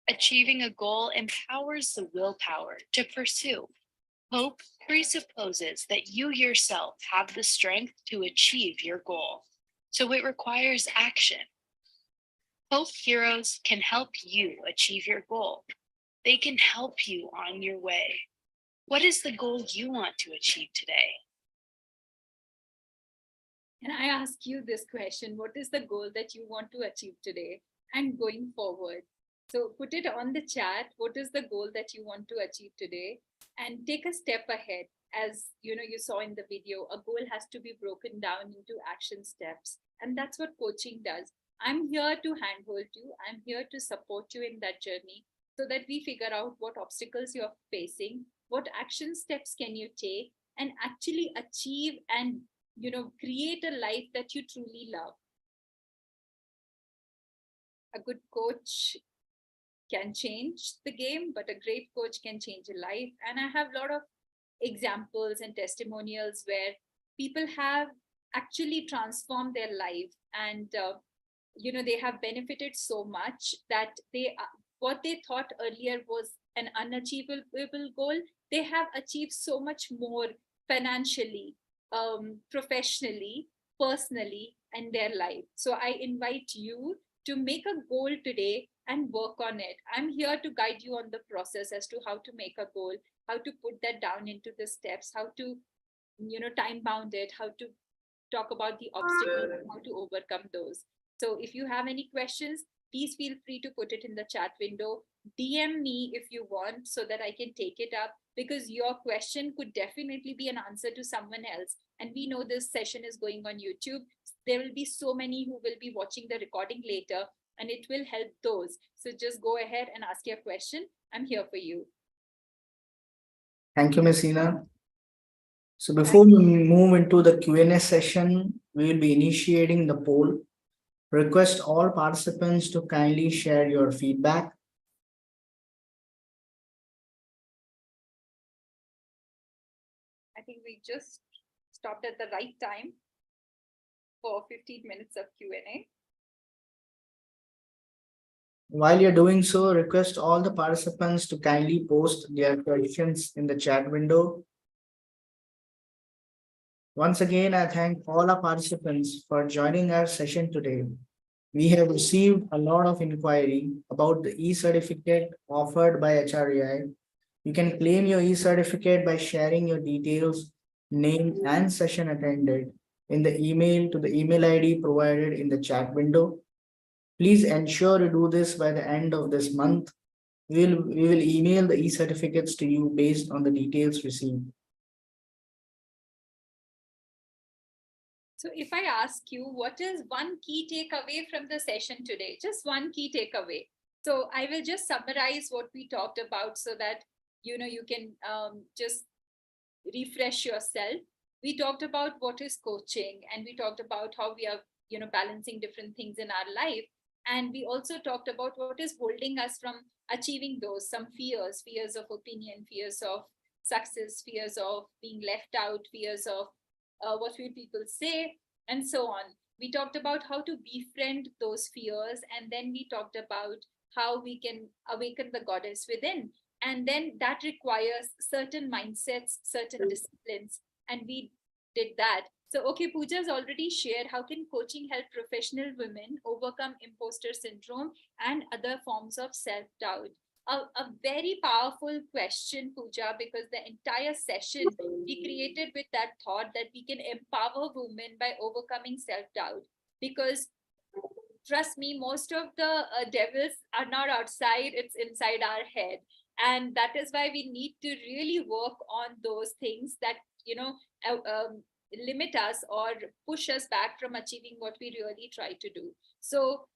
S3: Achieving a goal empowers the willpower to pursue. Hope presupposes that you yourself have the strength to achieve your goal, so it requires action. Hope heroes can help you achieve your goal. They can help you on your way. What is the goal you want to achieve today?
S2: And I ask you this question: what is the goal that you want to achieve today and going forward? So put it on the chat. What is the goal that you want to achieve today? And take a step ahead. As you saw in the video, a goal has to be broken down into action steps. And that's what coaching does. I'm here to handhold you. I'm here to support you in that journey so that we figure out what obstacles you're facing, what action steps can you take, and actually achieve and create a life that you truly love. A good coach can change the game, but a great coach can change a life. And I have a lot of examples and testimonials where people have actually transformed their life, and they have benefited so much that they what they thought earlier was an unachievable goal, they have achieved so much more financially, professionally, personally, in their life. So I invite you to make a goal today and work on it. I'm here to guide you on the process as to how to make a goal, how to put that down into the steps, how to time bound it, how to talk about the obstacles, how to overcome those. So if you have any questions, please feel free to put it in the chat window. DM me if you want so that I can take it up, because your question could definitely be an answer to someone else. And we know this session is going on YouTube. There will be so many who will be watching the recording later, and it will help those. So just go ahead and ask your question. I'm here for you.
S1: Thank you, Ms. Hina. So before we move into the Q&A session, we will be initiating the poll. Request all participants to kindly share your feedback.
S2: I think we just stopped at the right time for 15 minutes of Q&A.
S1: While you're doing so, request all the participants to kindly post their questions in the chat window. Once again, I thank all our participants for joining our session today. We have received a lot of inquiry about the e-certificate offered by HREI. You can claim your e-certificate by sharing your details, name, and session attended in the email to the email ID provided in the chat window. Please ensure you do this by the end of this month. We will email the e-certificates to you based on the details received.
S2: So if I ask you, what is one key takeaway from the session today? Just one key takeaway. So I will just summarize what we talked about so that you can just refresh yourself. We talked about what is coaching, and we talked about how we are balancing different things in our life. And we also talked about what is holding us from achieving those, some fears of opinion, fears of success, fears of being left out, fears of what will people say, and so on. We talked about how to befriend those fears, and then we talked about how we can awaken the goddess within. And then that requires certain mindsets, certain disciplines, and we did that. So, okay, Pooja's already shared how can coaching help professional women overcome imposter syndrome and other forms of self-doubt. A very powerful question, Pooja, because the entire session we created with that thought that we can empower women by overcoming self-doubt. Because trust me, most of the devils are not outside, it's inside our head. And that is why we need to really work on those things that, limit us or push us back from achieving what we really try to do. So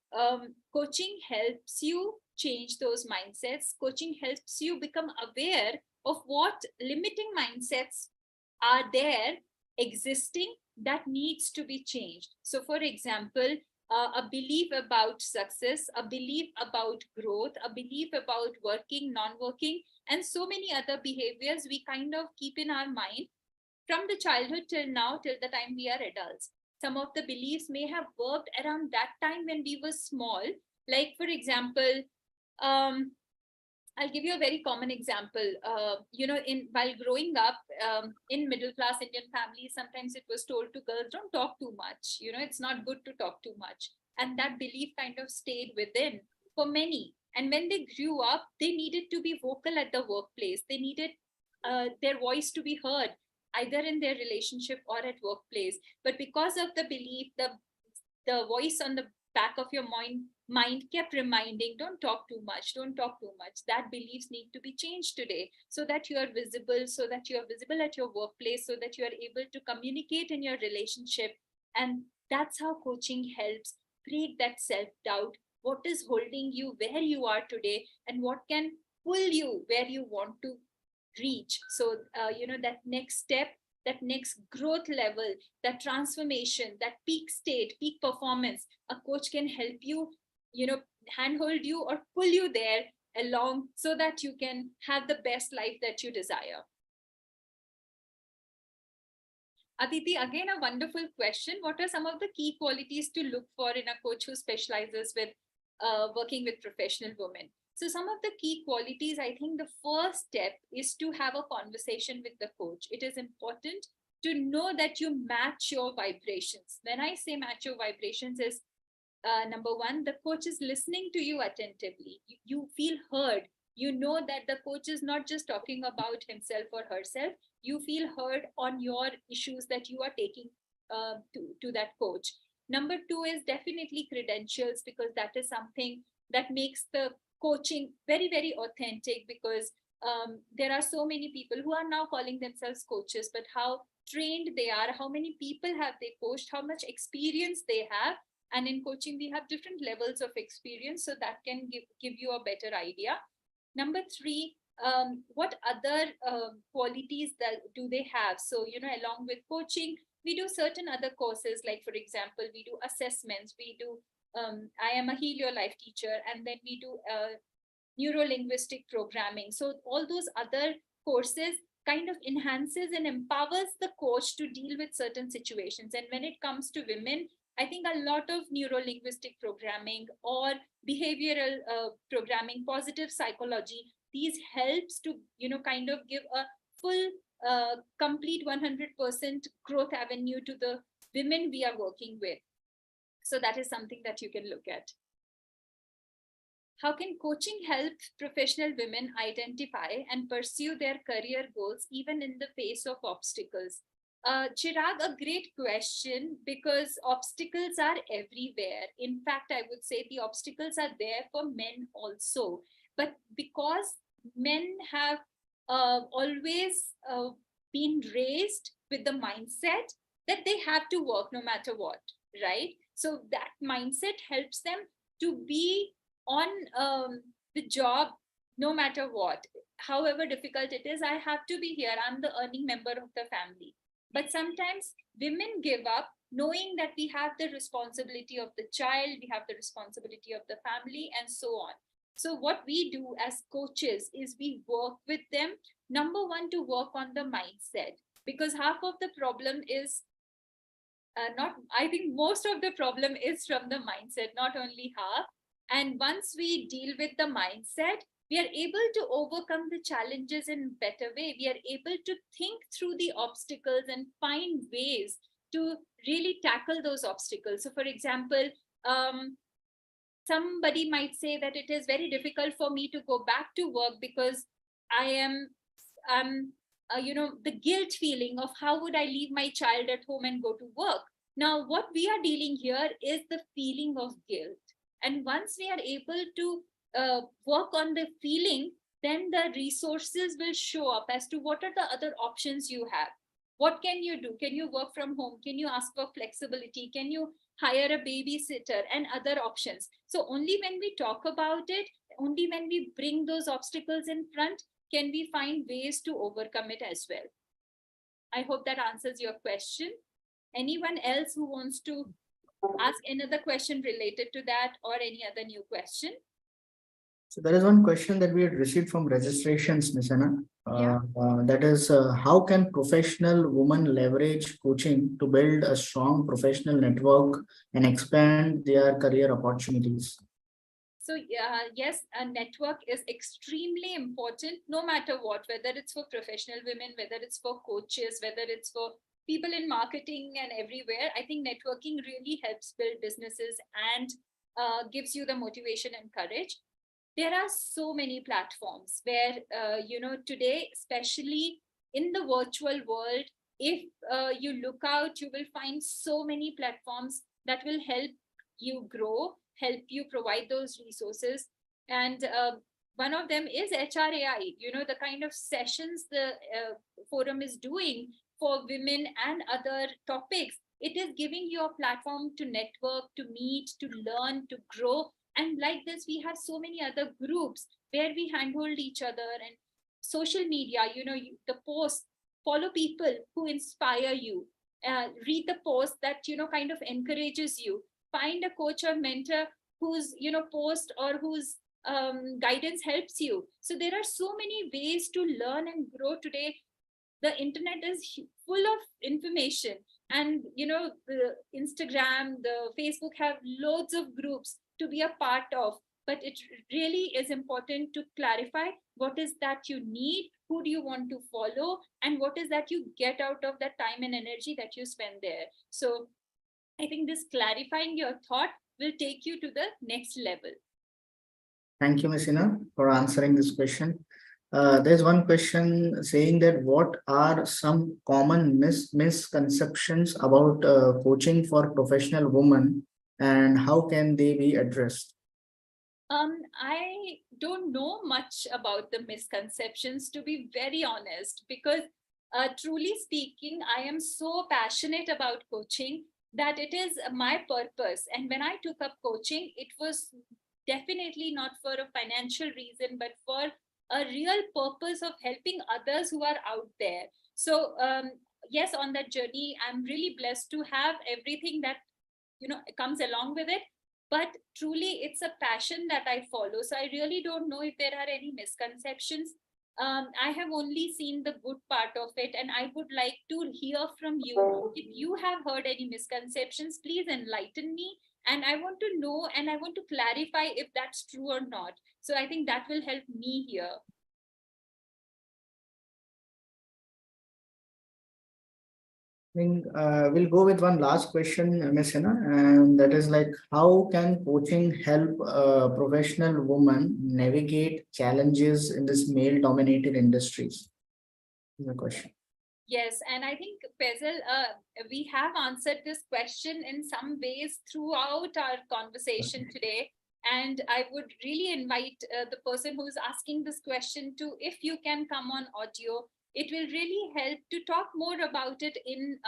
S2: coaching helps you change those mindsets. Coaching helps you become aware of what limiting mindsets are there existing that needs to be changed. So for example, a belief about success, a belief about growth, a belief about working, non-working, and so many other behaviors we kind of keep in our mind from the childhood till now, till the time we are adults. Some of the beliefs may have worked around that time when we were small. Like, for example, I'll give you a very common example. While growing up in middle class Indian families, sometimes it was told to girls, don't talk too much. It's not good to talk too much. And that belief kind of stayed within for many. And when they grew up, they needed to be vocal at the workplace. They needed their voice to be heard, either in their relationship or at workplace. But because of the belief, the voice on the back of your mind kept reminding, don't talk too much, don't talk too much. That beliefs need to be changed today so that you are visible, at your workplace, so that you are able to communicate in your relationship. And that's how coaching helps break that self-doubt. What is holding you where you are today, and what can pull you where you want to reach? So, that next step, that next growth level, that transformation, that peak state, peak performance, a coach can help you, handhold you or pull you there along so that you can have the best life that you desire. Aditi, again, a wonderful question. What are some of the key qualities to look for in a coach who specializes with working with professional women? So some of the key qualities, I think the first step is to have a conversation with the coach. It is important to know that you match your vibrations. When I say match your vibrations is, number one, the coach is listening to you attentively. You feel heard. You know that the coach is not just talking about himself or herself. You feel heard on your issues that you are taking to that coach. Number two is definitely credentials, because that is something that makes the coaching very, very authentic, because there are so many people who are now calling themselves coaches, but how trained they are, how many people have they coached, how much experience they have. And in coaching, we have different levels of experience, so that can give you a better idea. Number three, what other qualities that do they have? So, along with coaching, we do certain other courses, like, for example, we do assessments, we do, I am a Heal Your Life teacher, and then we do neuro-linguistic programming. So all those other courses kind of enhances and empowers the coach to deal with certain situations. And when it comes to women, I think a lot of neuro-linguistic programming or behavioral programming, positive psychology, these helps to, kind of give a full, complete 100% growth avenue to the women we are working with. So that is something that you can look at. How can coaching help professional women identify and pursue their career goals even in the face of obstacles? Chirag, a great question, because obstacles are everywhere. In fact, I would say the obstacles are there for men also. But because men have always been raised with the mindset that they have to work no matter what, right? So that mindset helps them to be on the job no matter what. However difficult it is, I have to be here. I'm the earning member of the family. But sometimes women give up knowing that we have the responsibility of the child, we have the responsibility of the family, and so on. So what we do as coaches is we work with them, number one, to work on the mindset, because half of the problem is I think most of the problem is from the mindset, not only half. And once we deal with the mindset, we are able to overcome the challenges in a better way. We are able to think through the obstacles and find ways to really tackle those obstacles. So for example, somebody might say that it is very difficult for me to go back to work because I am, the guilt feeling of how would I leave my child at home and go to work. Now, what we are dealing here is the feeling of guilt. And once we are able to work on the feeling, then the resources will show up as to what are the other options you have. What can you do? Can you work from home? Can you ask for flexibility? Can you hire a babysitter and other options? So only when we talk about it, only when we bring those obstacles in front, can we find ways to overcome it as well. I hope that answers your question. Anyone else who wants to ask another question related to that or any other new question?
S1: So there is one question that we had received from registrations, Ms. Anna. That is, how can professional women leverage coaching to build a strong professional network and expand their career opportunities?
S2: So yes, a network is extremely important, no matter what, whether it's for professional women, whether it's for coaches, whether it's for people in marketing and everywhere. I think networking really helps build businesses and gives you the motivation and courage. There are so many platforms where, today, especially in the virtual world, if you look out, you will find so many platforms that will help you grow, help you provide those resources. And one of them is HRAI, the kind of sessions the forum is doing for women and other topics. It is giving you a platform to network, to meet, to learn, to grow. And like this, we have so many other groups where we handhold each other. And social media, the posts, follow people who inspire you, read the post that kind of encourages you, find a coach or mentor whose post or whose guidance helps you. So there are so many ways to learn and grow today. The internet is full of information, and the Instagram, the Facebook have loads of groups to be a part of. But it really is important to clarify what is that you need, who do you want to follow, and what is that you get out of that time and energy that you spend there. So I think this clarifying your thought will take you to the next level.
S1: Thank you, Ms. Hina, for answering this question. There's one question saying that what are some common misconceptions about coaching for professional women, and how can they be addressed?
S2: I don't know much about the misconceptions, to be very honest, because truly speaking, I am so passionate about coaching that it is my purpose. And when I took up coaching, it was definitely not for a financial reason, but for a real purpose of helping others who are out there. So yes, on that journey, I'm really blessed to have everything that comes along with it. But truly, it's a passion that I follow. So I really don't know if there are any misconceptions. I have only seen the good part of it, and I would like to hear from you. If you have heard any misconceptions, please enlighten me. And I want to know, and I want to clarify if that's true or not. So I think that will help me here.
S1: I think we'll go with one last question, Ms. Hina, and that is like, how can coaching help professional women navigate challenges in this male-dominated industries? Is the question.
S2: Yes, and I think, Faisal, we have answered this question in some ways throughout our conversation today. And I would really invite the person who is asking this question to, if you can come on audio, it will really help to talk more about it in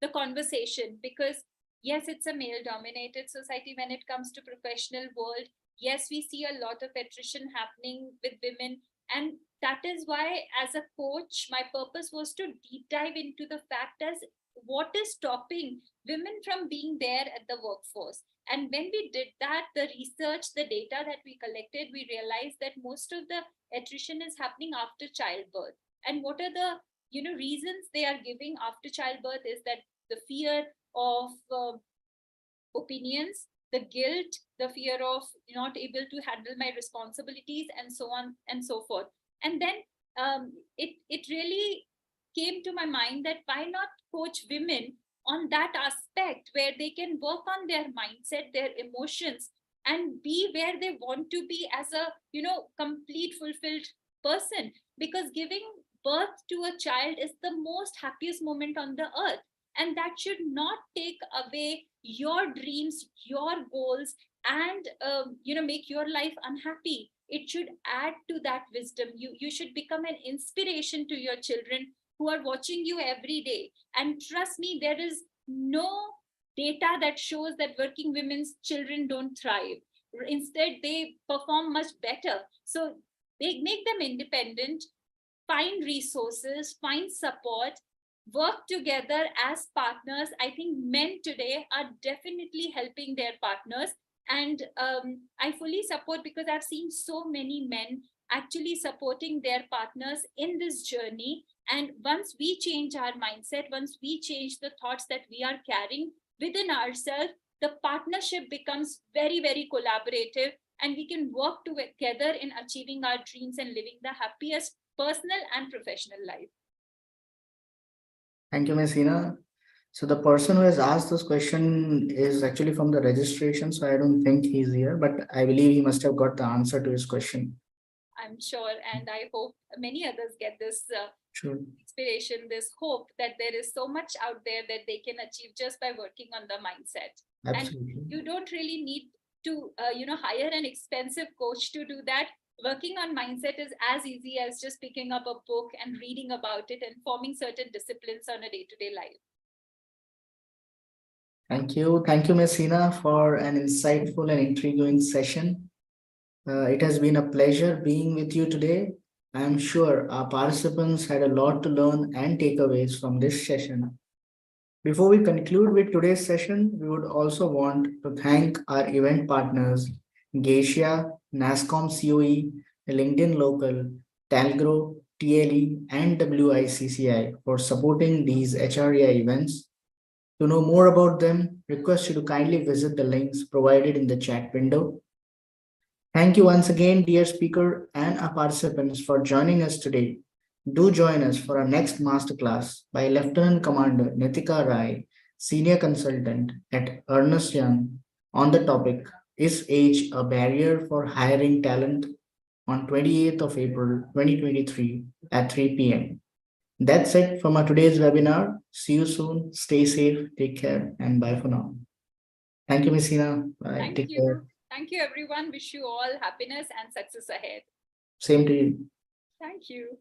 S2: the conversation. Because yes, it's a male-dominated society when it comes to professional world. Yes, we see a lot of attrition happening with women, and that is why, as a coach, my purpose was to deep dive into the fact as what is stopping women from being there at the workforce. And when we did that, the research, the data that we collected, we realized that most of the attrition is happening after childbirth. And what are the reasons they are giving after childbirth is that the fear of opinions, the guilt, the fear of not able to handle my responsibilities, and so on and so forth. And then it really came to my mind that why not coach women on that aspect where they can work on their mindset, their emotions, and be where they want to be as a complete fulfilled person. Because giving birth to a child is the most happiest moment on the earth, and that should not take away your dreams, your goals, and make your life unhappy. It should add to that wisdom. You should become an inspiration to your children who are watching you every day. And trust me, there is no data that shows that working women's children don't thrive. Instead, they perform much better. So they make them independent, find resources, find support, work together as partners. I think men today are definitely helping their partners. And I fully support, because I've seen so many men actually supporting their partners in this journey. And once we change our mindset, once we change the thoughts that we are carrying within ourselves, the partnership becomes very, very collaborative, and we can work together in achieving our dreams and living the happiest personal and professional life.
S1: Thank you, Ms. Hina. So the person who has asked this question is actually from the registration, so I don't think he's here, but I believe he must have got the answer to his question.
S2: I'm sure, and I hope many others get this
S1: Sure.
S2: inspiration, this hope that there is so much out there that they can achieve just by working on the mindset.
S1: Absolutely.
S2: And you don't really need to hire an expensive coach to do that. Working on mindset is as easy as just picking up a book and reading about it and forming certain disciplines on a day-to-day life.
S1: Thank you. Thank you, Ms. Hina, for an insightful and intriguing session. It has been a pleasure being with you today. I am sure our participants had a lot to learn and takeaways from this session. Before we conclude with today's session, we would also want to thank our event partners, Geisha, NASCOM COE, LinkedIn Local, Talgro, TLE, and WICCI for supporting these HREI events. To know more about them, request you to kindly visit the links provided in the chat window. Thank you once again, dear speaker and our participants, for joining us today. Do join us for our next masterclass by Lieutenant Commander Nitika Rai, Senior Consultant at Ernst Young, on the topic Is Age a Barrier for Hiring Talent? On 28th of April 2023 at 3 p.m. That's it from our today's webinar. See you soon. Stay safe, take care, and bye for now. Thank you, Ms. Hina. Bye.
S2: Thank
S1: Take
S2: you.
S1: care.
S2: Thank you, everyone. Wish you all happiness and success ahead.
S1: Same to you.
S2: Thank you.